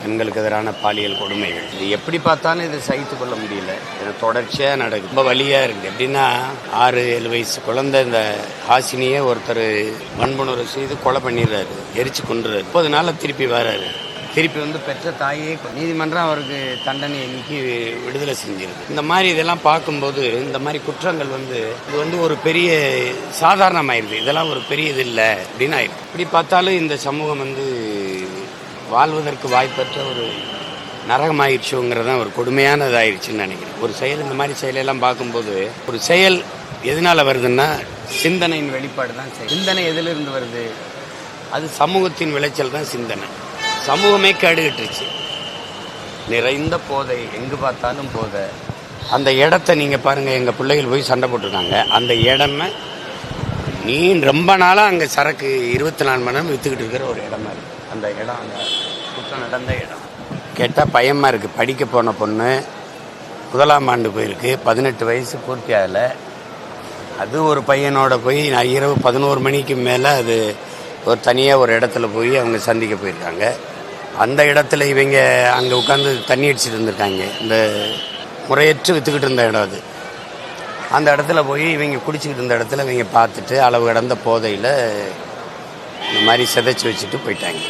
பெண்களுக்கு எதிரான பாலியல் கொடுமைகள். இது எப்படி பார்த்தாலும் இதை சகித்து கொள்ள முடியல. இது தொடர்ச்சியாக நடக்குது. ரொம்ப வலியாக இருக்குது. எப்படின்னா 6-7 வயசு குழந்தை இந்த ஹாசினியை ஒருத்தர் வன்புணர்வு செய்து கொலை பண்ணிடுறாரு, எரிச்சு கொண்டுறாரு. 30 நாளில் திருப்பி வர்றாரு. திருப்பி வந்து பெற்ற தாயே நீதிமன்றம் அவருக்கு தண்டனை நீக்கி விடுதலை செஞ்சிருக்கு. இந்த மாதிரி இதெல்லாம் பார்க்கும்போது இந்த மாதிரி குற்றங்கள் இது வந்து ஒரு பெரிய சாதாரணமாயிருது. இதெல்லாம் ஒரு பெரிய இது இல்லை அப்படின்னு ஆயிடுது. இப்படி பார்த்தாலும் இந்த சமூகம் வாழ்வதற்கு வாய்ப்பற்ற ஒரு நரகமாயிடுச்சுங்கிறதான் ஒரு கொடுமையானதாயிருச்சுன்னு நினைக்கிறேன். ஒரு செயல் இந்த மாதிரி செயலெல்லாம் பார்க்கும்போது ஒரு செயல் எதனால வருதுன்னா சிந்தனையின் வெளிப்பாடு தான். சிந்தனை எதிலிருந்து வருது? அது சமூகத்தின் விளைச்சல் தான் சிந்தனை. சமூகமே கேடுகட்டுருச்சு. நிறைந்த போதை, எங்கு பார்த்தாலும் போதை. அந்த இடத்த நீங்கள் பாருங்கள், எங்கள் பிள்ளைகள் போய் சண்டை போட்டிருக்காங்க. அந்த இடமே ரொம்ப நாளாக அங்கே சரக்கு 24 மணி நேரம் விற்றுக்கிட்டு இருக்கிற ஒரு இடமா இருக்குது. அந்த இடம், அந்த குற்றம் நடந்த இடம். கேட்டால் பயமாக இருக்குது. படிக்க போன பொண்ணு 1ஆம் ஆண்டு போயிருக்கு, 18 வயசு பூர்த்தி ஆகலை. அது ஒரு பையனோட போய் நான் இரவு 11 மணிக்கு மேலே அது ஒரு தனியாக ஒரு இடத்துல போய் அவங்க சந்திக்க போயிருக்காங்க. அந்த இடத்துல இவங்க அங்கே உட்காந்து தண்ணி அடிச்சுட்டு இருந்திருக்காங்க. இந்த முறையற்று விற்றுக்கிட்டு இருந்த இடம் அது. அந்த இடத்துல போய் இவங்க குடிச்சிக்கிட்டு இருந்த இடத்துல இவங்க பார்த்துட்டு அளவு கடந்த போதையில் இந்த மாதிரி சிதைச்சி வச்சுட்டு போயிட்டாங்க.